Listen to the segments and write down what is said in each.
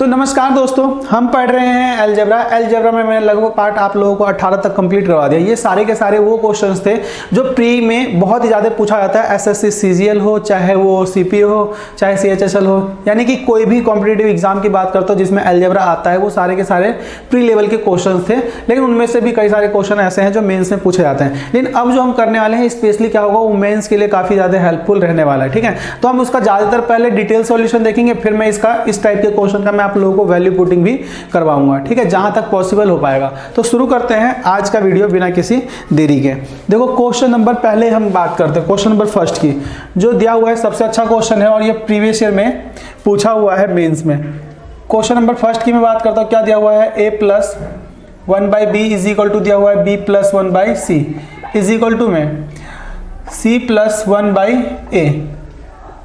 तो नमस्कार दोस्तों, हम पढ़ रहे हैं अलजेब्रा में मैंने लगभग पार्ट आप लोगों को 18 तक कंप्लीट करवा दिया। ये सारे के सारे वो क्वेश्चंस थे जो प्री में बहुत ही ज़्यादा पूछा जाता है। एसएससी सीजीएल हो, चाहे वो सीपीओ हो, चाहे सीएचएसएल हो, यानी कि कोई भी कॉम्पिटिटिव एग्जाम की बात करता हूँ जिसमें अलजेब्रा आता है, वो सारे के सारे प्री लेवल के क्वेश्चन थे। लेकिन उनमें से भी कई सारे क्वेश्चन ऐसे हैं जो मेन्स में पूछे जाते हैं। लेकिन अब जो हम करने वाले हैं स्पेशली क्या होगा, वो मेन्स के लिए काफ़ी ज़्यादा हेल्पफुल रहने वाला है। ठीक है, तो हम उसका ज़्यादातर पहले डिटेल सॉल्यूशन देखेंगे, फिर मैं इसका इस टाइप के क्वेश्चन का मैं आप लोगों को वैल्यू पुटिंग भी करवाऊंगा। ठीक है, जहां तक पॉसिबल हो पाएगा। तो शुरू करते हैं आज का वीडियो बिना किसी देरी के। देखो क्वेश्चन नंबर पहले हम बात करते हैं क्वेश्चन नंबर फर्स्ट की, जो दिया हुआ है सबसे अच्छा क्वेश्चन है और ये प्रीवियस ईयर में पूछा हुआ है मेंस में। क्वेश्चन नंबर फर्स्ट की मैं बात करता हूं, क्या दिया हुआ है, a plus 1/b is equal to दिया हुआ है b plus 1/c is equal to में c प्लस 1/a।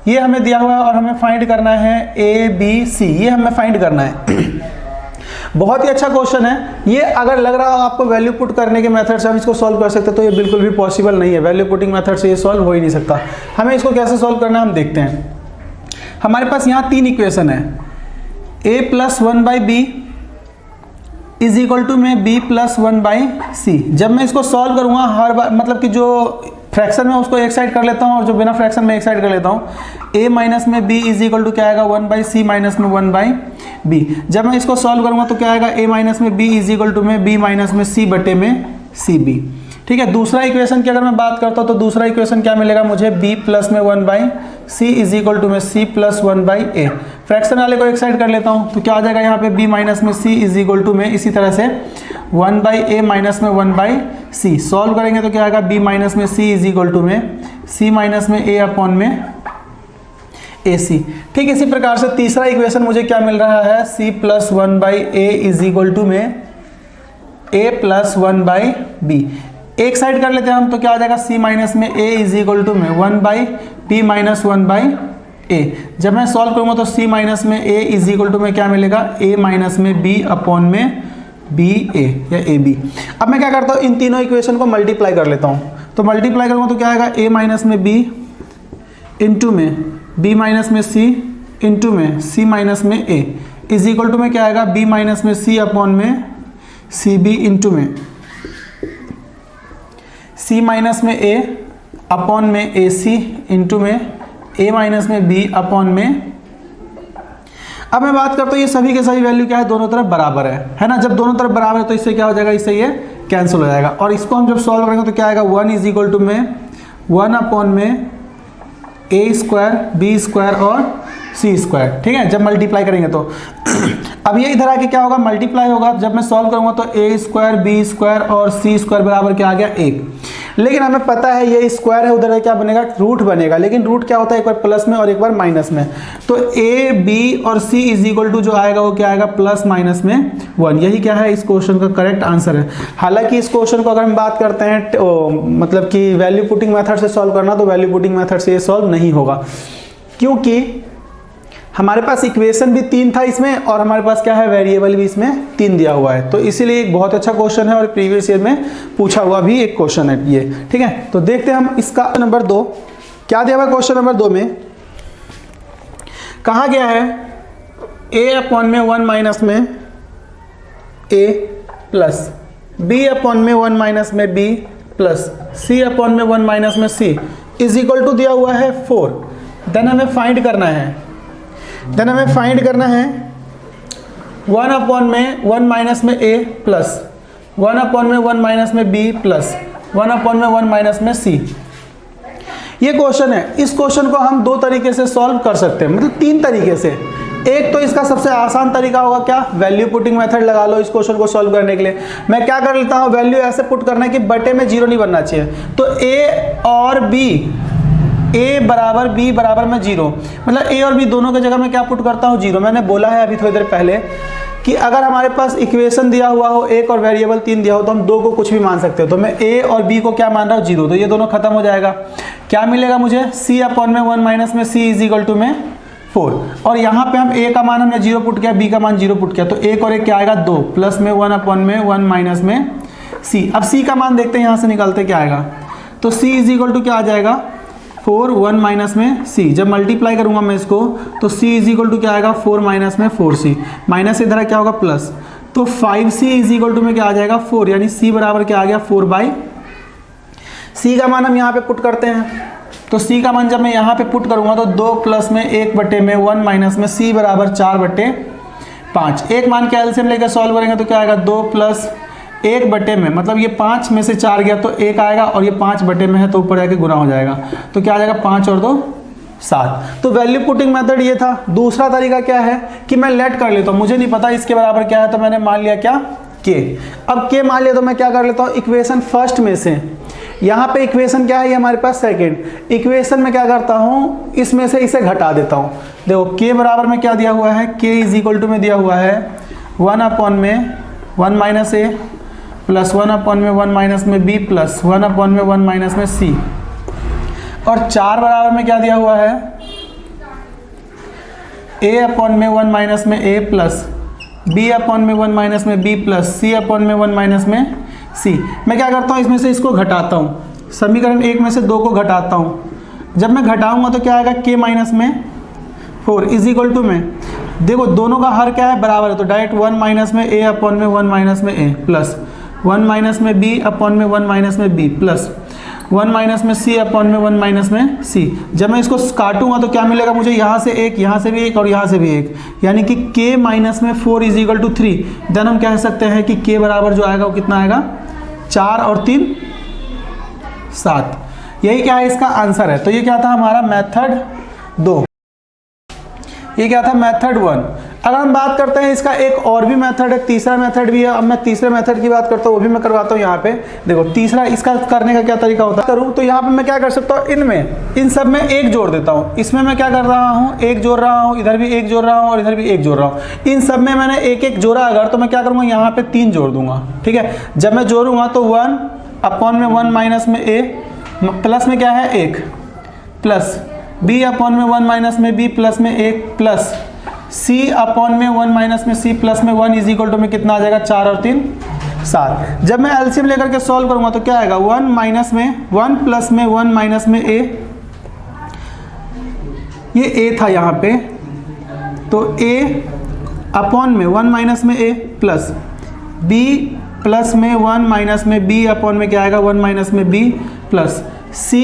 ये हमें दिया हुआ है और हमें फाइंड करना है ए बी सी, ये हमें फाइंड करना है। बहुत ही अच्छा क्वेश्चन है ये। अगर लग रहा हो आपको वैल्यू पुट करने के मेथड से हम इसको सॉल्व कर सकते हैं, तो ये बिल्कुल भी पॉसिबल नहीं है। वैल्यू पुटिंग मेथड से ये सॉल्व हो ही नहीं सकता। हमें इसको कैसे सॉल्व करना है हम देखते हैं। हमारे पास यहाँ तीन इक्वेशन है, a plus 1/b is equal to में b प्लस 1/c। जब मैं इसको सॉल्व करूँगा हर बार, मतलब कि जो फ्रैक्शन में उसको एक साइड कर लेता हूँ और जो बिना फ्रैक्शन में एक साइड कर लेता हूँ। a माइनस में b इज इक्वल टू क्या आएगा, 1/c माइनस में 1/b। जब मैं इसको सॉल्व करूँगा तो क्या आएगा, a माइनस में b इज इक्वल टू में b माइनस में c बटे में cb। ठीक है, दूसरा इक्वेशन की अगर मैं बात करता हूँ तो दूसरा इक्वेशन क्या मिलेगा मुझे, b प्लस में 1/c इज इक्वल टू में c प्लस 1/a। फ्रैक्शन वाले को एक साइड कर लेता हूँ तो क्या आ जाएगा यहाँ पे, b माइनस में c इज इक्वल टू में इसी तरह से 1/a माइनस में 1/c। सॉल्व करेंगे तो क्या आएगा, b माइनस में c इज इक्वल टू में c माइनस में a अपॉन में ac। ठीक, इसी प्रकार से तीसरा इक्वेशन मुझे क्या मिल रहा है, c plus 1/a is equal to में a प्लस 1/b। एक साइड कर लेते हैं हम तो क्या आ जाएगा, c माइनस में a इज इक्वल टू में 1/b माइनस 1/a। जब मैं सॉल्व करूंगा तो c माइनस में a इज इक्वल टू में क्या मिलेगा, a माइनस में b अपॉन में ba या ab। अब मैं क्या करता हूँ, इन तीनों इक्वेशन को मल्टीप्लाई कर लेता हूँ। तो मल्टीप्लाई करूँगा तो क्या आएगा, a माइनस में b इंटू में b माइनस में c इंटू में c माइनस में a इज इक्वल टू में क्या आएगा, b माइनस में c अपॉन में cb इंटू में c माइनस में a अपॉन में ac इंटू में a माइनस में b अपॉन में। अब मैं बात करता हूँ ये सभी के सभी वैल्यू क्या है, दोनों तरफ बराबर है ना। जब दोनों तरफ बराबर है तो इससे क्या हो जाएगा, इससे ये कैंसिल हो जाएगा। और इसको हम जब सॉल्व करेंगे तो क्या आएगा, 1 इज इक्वल टू में 1 अपॉन में a स्क्वायर b स्क्वायर और c स्क्वायर। ठीक है, जब मल्टीप्लाई करेंगे तो अब ये इधर आके क्या होगा, मल्टीप्लाई होगा। जब मैं सॉल्व करूंगा तो a स्क्वायर b स्क्वायर और c स्क्वायर बराबर क्या आ गया, 1। लेकिन हमें पता है ये स्क्वायर है, उधर क्या बनेगा, रूट बनेगा। लेकिन रूट क्या होता है, एक बार प्लस में और एक बार माइनस में। तो a b और c इज इक्वल टू जो आएगा वो क्या आएगा, प्लस माइनस में 1। यही क्या है इस क्वेश्चन का करेक्ट आंसर है। हालांकि इस क्वेश्चन को अगर हम बात करते हैं मतलब कि वैल्यू पुटिंग मेथड से सॉल्व करना, तो वैल्यू पुटिंग मेथड से ये सॉल्व नहीं होगा, क्योंकि हमारे पास इक्वेशन भी 3 था इसमें और हमारे पास क्या है, वेरिएबल भी इसमें 3 दिया हुआ है। तो इसीलिए एक बहुत अच्छा क्वेश्चन है और प्रीवियस ईयर में पूछा हुआ भी एक क्वेश्चन है ये। ठीक है, तो देखते हैं हम इसका नंबर 2 क्या दिया हुआ है। क्वेश्चन नंबर 2 में कहा गया है, a अपॉन में 1 माइनस में a प्लस b अपॉन में 1 माइनस में b प्लस c अपॉन में 1 माइनस में c इज इक्वल टू दिया हुआ है 4। देन हमें फाइंड करना है 1 अपॉन में 1 माइनस में a प्लस 1 अपॉन में 1 माइनस में b प्लस 1 अपॉन में 1 माइनस में c। ये क्वेश्चन है। इस क्वेश्चन को हम 2 तरीके से सॉल्व कर सकते हैं, मतलब 3 तरीके से। एक तो इसका सबसे आसान तरीका होगा क्या, वैल्यू पुटिंग मेथड लगा लो इस क्वेश्चन को सॉल्व करने के लिए। मैं क्या कर लेता हूँ, वैल्यू ऐसे पुट करना है कि बटे में 0 नहीं बनना चाहिए। तो a और b, a बराबर b बराबर में 0, मतलब a और b दोनों की जगह मैं क्या पुट करता हूँ, 0। मैंने बोला है अभी थोड़ी देर पहले कि अगर हमारे पास इक्वेशन दिया हुआ हो एक और वेरिएबल 3 दिया हो तो हम 2 को कुछ भी मान सकते हो। तो मैं a और b को क्या मान रहा हूँ, 0। तो ये दोनों खत्म हो जाएगा। क्या मिलेगा मुझे, c अपॉन में 1 माइनस में c इज इक्वल टू में 4। और यहाँ पे हम a का मान हमने 0 पुट किया, b का मान 0 पुट किया, तो 1 और 1 क्या आएगा, 2 प्लस में 1 अपॉन में 1 माइनस में c। अब c का मान देखते हैं यहाँ से निकालते क्या आएगा। तो c इज इक्वल टू क्या आ जाएगा, 4 1 माइनस में c, जब मल्टीप्लाई करूंगा मैं इसको तो c इज इक्वल टू क्या आएगा 4 माइनस में 4c, माइनस इधर क्या होगा प्लस, तो 5c इज इक्वल टू में क्या आ जाएगा 4, यानी c बराबर क्या आ गया 4 बाई, c का मान हम यहाँ पे पुट करते हैं, तो c का मान जब मैं यहाँ पे पुट करूंगा तो 2 प्लस में 1 बटे में 1 माइनस में c बराबर 4 बटे 5, एक मान के एलसीएम लेकर सॉल्व करेंगे तो क्या आएगा 2 प्लस 1 बटे में, मतलब ये 5 में से 4 गया तो 1 आएगा, और ये 5 बटे में है तो ऊपर जाके गुना हो जाएगा, तो क्या आ जाएगा 5 और 2 7। तो वैल्यू पुटिंग मेथड ये था। दूसरा तरीका क्या है कि मैं लेट कर लेता हूँ, मुझे नहीं पता इसके बराबर क्या है, तो मैंने मान लिया क्या के। अब के मान लिया तो मैं क्या कर लेता हूँ, इक्वेशन फर्स्ट में से, यहाँ पे इक्वेशन क्या है ये हमारे पास सेकंड, इक्वेशन में क्या करता हूँ इसमें से इसे घटा देता हूँ। देखो के बराबर में क्या दिया हुआ है, के इज इक्वल टू में दिया हुआ है 1 अपॉन में 1 माइनस ए प्लस 1 अपॉन में 1 माइनस में बी प्लस 1 अपॉन में 1 माइनस में सी, और 4 बराबर में क्या दिया हुआ है a अपॉन में 1 माइनस में a प्लस b अपॉन में 1 माइनस में b प्लस c अपॉन में 1 माइनस में c। मैं क्या करता हूँ इसमें से इसको घटाता हूँ, समीकरण 1 में से 2 को घटाता हूँ, जब मैं घटाऊंगा तो क्या आएगा k माइनस में 4 इज इक्वल टू में, देखो दोनों का हर क्या है बराबर है, तो डायरेक्ट 1 माइनस में a अपॉन में 1 माइनस में a प्लस 1 माइनस में b अपॉन में 1 माइनस में b प्लस 1 माइनस में c अपॉन में 1 माइनस में c। जब मैं इसको काटूंगा तो क्या मिलेगा मुझे, यहाँ से एक, यहाँ से भी एक और यहाँ से भी एक, यानी कि k माइनस में 4 इज इक्वल टू 3। देन हम कह सकते हैं कि k बराबर जो आएगा वो कितना आएगा 4 और 3 7। यही क्या है इसका आंसर है। तो ये क्या था हमारा मेथड 2, ये क्या था मेथड 1। अगर हम बात करते हैं इसका एक और भी मेथड है, तीसरा मेथड भी है। अब मैं तीसरे मेथड की बात करता हूँ, वो भी मैं करवाता हूँ यहाँ पे। देखो तीसरा इसका करने का क्या तरीका होता है करूँ तो यहाँ पे मैं क्या कर सकता हूँ, इन सब में एक जोड़ देता हूँ। इसमें मैं क्या कर रहा हूँ, एक जोड़ रहा हूँ, इधर भी एक जोड़ रहा हूँ और इधर भी एक जोड़ रहा हूँ। इन सब में मैंने एक एक जोड़ा अगर, तो मैं क्या करूँगा यहाँ पे 3 जोड़ दूंगा। ठीक है, जब मैं जोड़ूंगा तो 1 अपॉन में 1 माइनस में a प्लस में क्या है 1 प्लस b अपॉन में 1 माइनस में b प्लस में 1 प्लस c अपॉन में 1 माइनस में c प्लस में 1 इज इक्वल टू में कितना आ जाएगा 4 और 3 7। जब मैं एलसीएम लेकर के सॉल्व करूंगा तो क्या आएगा 1 माइनस में 1 प्लस में 1 माइनस में a, ये a था यहाँ पे, तो a अपॉन में 1 माइनस में a प्लस b प्लस में 1 माइनस में b अपॉन में क्या आएगा 1 माइनस में b प्लस c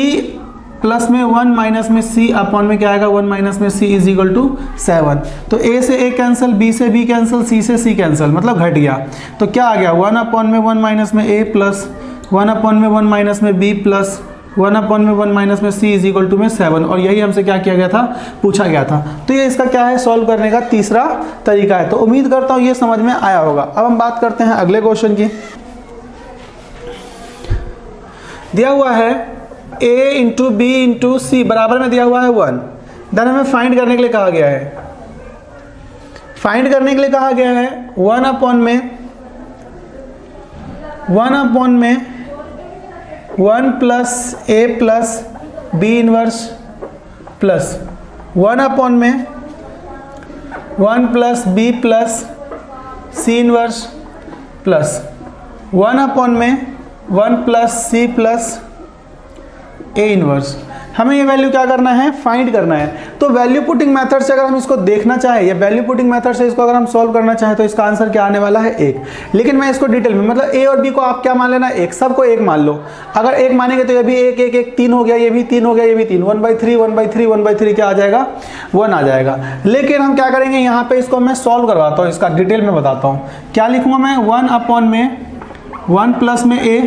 प्लस में 1 माइनस में c अपॉन में क्या आएगा 1 माइनस में c इज इक्वल टू 7। तो a से a कैंसिल, b से b कैंसिल, c से c कैंसिल, मतलब घट गया। तो क्या आ गया 1 अपॉन में 1 माइनस में a प्लस 1 अपॉन में 1 माइनस में b प्लस 1 अपॉन में 1 माइनस में c इज इक्वल टू में 7। और यही हमसे क्या किया गया था, पूछा गया था। तो ये इसका क्या है, सॉल्व करने का तीसरा तरीका है। तो उम्मीद करता हूँ ये समझ में आया होगा। अब हम बात करते हैं अगले क्वेश्चन की। दिया हुआ है a इंटू बी इंटू सी बराबर में दिया हुआ है 1। देन हमें फाइंड करने के लिए कहा गया है, फाइंड करने के लिए कहा गया है 1 अपॉन में 1 plus a plus B inverse plus 1 upon में 1 plus b plus C inverse plus 1 upon में 1 plus c plus A inverse. हमें ये वैल्यू क्या करना है, फाइंड करना है। तो वैल्यू पुटिंग मेथड से अगर हम इसको देखना चाहें या वैल्यू पुटिंग मेथड से इसको अगर हम सॉल्व करना चाहें तो इसका आंसर क्या आने वाला है 1। लेकिन मैं इसको डिटेल में, मतलब a और b को आप क्या मान लेना, 1, सबको 1 मान लो। अगर 1 मानेंगे तो ये भी 1 1 1 3 हो गया, ये भी 3 हो गया, ये भी 3, 1/3 1/3 1/3 क्या आ जाएगा 1 आ जाएगा। लेकिन हम क्या करेंगे, यहाँ पे इसको मैं सॉल्व करवाता हूँ, इसका डिटेल में बताता हूँ। क्या लिखूंगा मैं, 1 अपॉन में 1 प्लस में a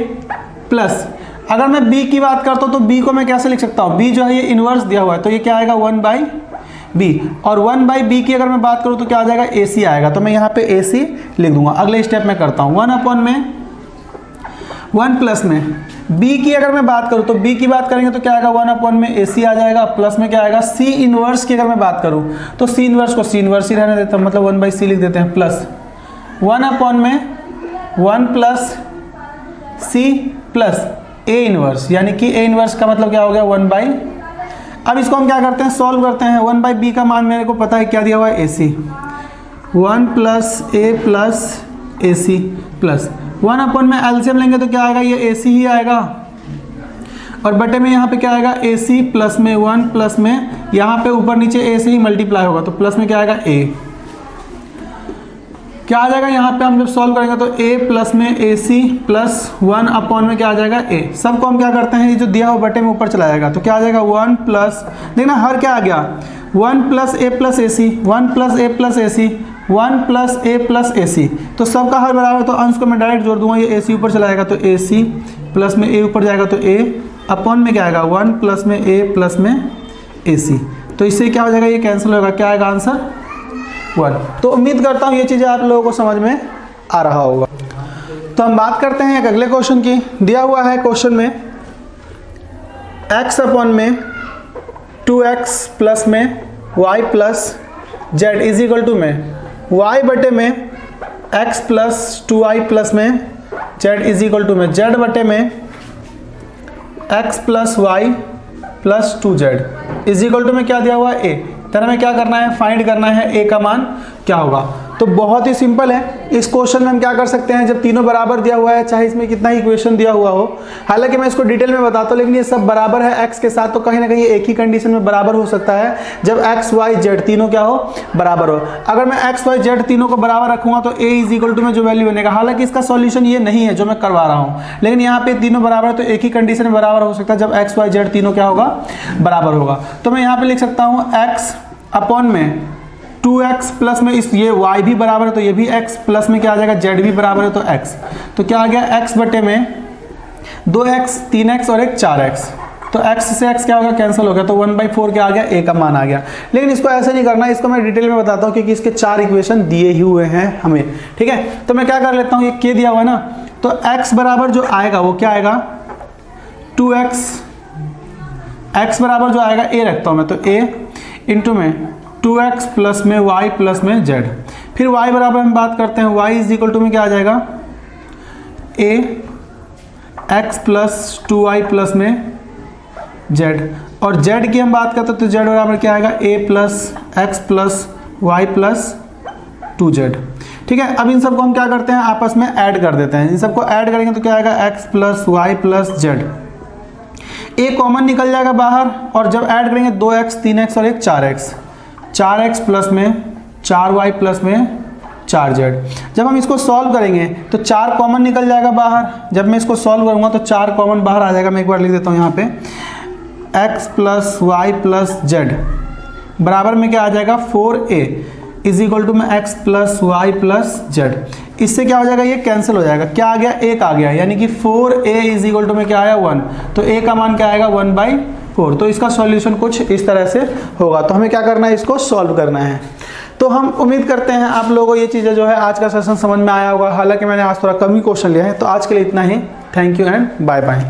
प्लस, अगर मैं b की बात करता हूँ तो b को मैं कैसे लिख सकता हूँ, b जो है ये इनवर्स दिया हुआ है तो ये क्या आएगा 1/b, और 1/b की अगर मैं बात करूँ तो क्या आ जाएगा ac आएगा। तो मैं यहाँ पे ac लिख दूंगा। अगले स्टेप में करता हूँ 1 अपॉन में 1 प्लस में b की अगर मैं बात करूँ तो b की बात करेंगे तो क्या आएगा 1 अपॉन में ac आ जाएगा, प्लस में क्या आएगा c इनवर्स की अगर मैं बात करूँ तो c इनवर्स को c इनवर्स ही रहने देता हूँ, मतलब 1/c लिख देते हैं, प्लस 1 अपॉन में 1 plus c plus a inverse, यानी कि a इनवर्स का मतलब क्या हो गया 1/। अब इसको हम क्या करते हैं, सॉल्व करते हैं। 1/b का मान मेरे को पता है क्या दिया हुआ है ac, 1 plus a plus ac plus 1 upon में एलसीएम लेंगे तो क्या आएगा, ये ac ही आएगा। और बटे में यहाँ पे क्या आएगा ए सी प्लस में 1 प्लस में यहाँ पे ऊपर नीचे ए से ही मल्टीप्लाई होगा तो प्लस में क्या आएगा ए। क्या आ जाएगा यहाँ पे हम जब सॉल्व करेंगे तो a प्लस में ए सी प्लस 1 अपॉन में क्या आ जाएगा a। सबको हम क्या करते हैं ये जो दिया हुआ बटे में ऊपर चला जाएगा तो क्या आ जाएगा 1 प्लस, देखना हर क्या आ गया 1 प्लस ए प्लस ए सी 1 प्लस ए प्लस ए सी 1 प्लस ए प्लस ए सी। तो सबका हर बराबर तो अंश को मैं डायरेक्ट जोड़ दूंगा, ये ए सी ऊपर चला जाएगा तो ए सी प्लस में ए ऊपर जाएगा तो a अपॉन में क्या आएगा 1 प्लस में a प्लस में ए सी। तो इससे क्या हो जाएगा ये कैंसिल होगा, क्या आएगा आंसर 1। तो उम्मीद करता हूँ ये चीज़ें आप लोगों को समझ में आ रहा होगा। तो हम बात करते हैं एक अगले क्वेश्चन की। दिया हुआ है क्वेश्चन में x अपॉन में 2x प्लस में y plus z is equal to में y बटे में x प्लस 2y प्लस में z इज इक्वल टू में z बटे में x plus y plus 2z is equal to में क्या दिया हुआ है a। तरह में क्या करना है, फाइंड करना है a का मान क्या होगा। तो बहुत ही सिंपल है, इस क्वेश्चन में हम क्या कर सकते हैं, जब तीनों बराबर दिया हुआ है चाहे इसमें कितना ही इक्वेशन दिया हुआ हो, हालांकि मैं इसको डिटेल में बताता हूँ लेकिन ये सब बराबर है x के साथ तो कहीं ना कहीं एक ही कंडीशन में बराबर हो सकता है जब x y z तीनों क्या हो बराबर हो। अगर मैं x y z तीनों को बराबर रखूंगा तो a इज इक्वल टू में जो वैल्यू बनेगा, हालांकि इसका सॉल्यूशन ये नहीं है जो मैं करवा रहा हूँ, लेकिन यहाँ पे तीनों बराबर है तो एक ही कंडीशन में बराबर हो सकता है जब x y z तीनों क्या होगा बराबर होगा। तो मैं यहाँ पे लिख सकता हूँ x अपॉन में 2x प्लस में इस ये y भी बराबर है तो ये भी x प्लस में क्या आ जाएगा z भी बराबर है तो x। तो क्या आ गया x बटे में 2x 3x और एक 4x। तो x से x क्या होगा कैंसिल हो गया तो 1/4 क्या आ गया a का मान आ गया। लेकिन इसको ऐसे नहीं करना, इसको मैं डिटेल में बताता हूँ क्योंकि इसके 4 इक्वेशन दिए ही हुए हैं हमें, ठीक है। तो मैं क्या कर लेता हूँ, ये k दिया हुआ है ना तो x बराबर जो आएगा वो क्या आएगा 2x, x बराबर जो आएगा a रखता हूँ मैं तो a इंटू में 2x प्लस में y प्लस में z। फिर y बराबर हम बात करते हैं y इज इक्वल टू में क्या आ जाएगा a x plus 2y plus में z। और z की हम बात करते हैं तो z बराबर क्या आएगा a plus x plus y plus 2z। ठीक है, अब इन सबको हम क्या करते हैं आपस में ऐड कर देते हैं। इन सबको ऐड करेंगे तो क्या आएगा x plus y plus z। a common निकल जाएगा बाहर और जब ऐड करेंगे 2x 3x और एक 4x, 4x प्लस में 4y प्लस में 4z। जब हम इसको सॉल्व करेंगे तो 4 कॉमन निकल जाएगा बाहर, जब मैं इसको सॉल्व करूंगा तो 4 कॉमन बाहर आ जाएगा। मैं एक बार लिख देता हूं यहाँ पे x plus y plus z बराबर में क्या आ जाएगा 4a इज इक्वल टू में x plus y plus z। इससे क्या हो जाएगा ये कैंसिल हो जाएगा, क्या आ गया 1 आ गया, यानी कि 4a इज इक्वल टू में क्या आया 1। तो a का मान क्या आएगा 1/4। तो इसका सॉल्यूशन कुछ इस तरह से होगा। तो हमें क्या करना है, इसको सॉल्व करना है। तो हम उम्मीद करते हैं आप लोगों को ये चीज़ें जो है आज का सेशन समझ में आया होगा। हालांकि मैंने आज थोड़ा कम ही क्वेश्चन लिया है। तो आज के लिए इतना ही। Thank you and bye bye.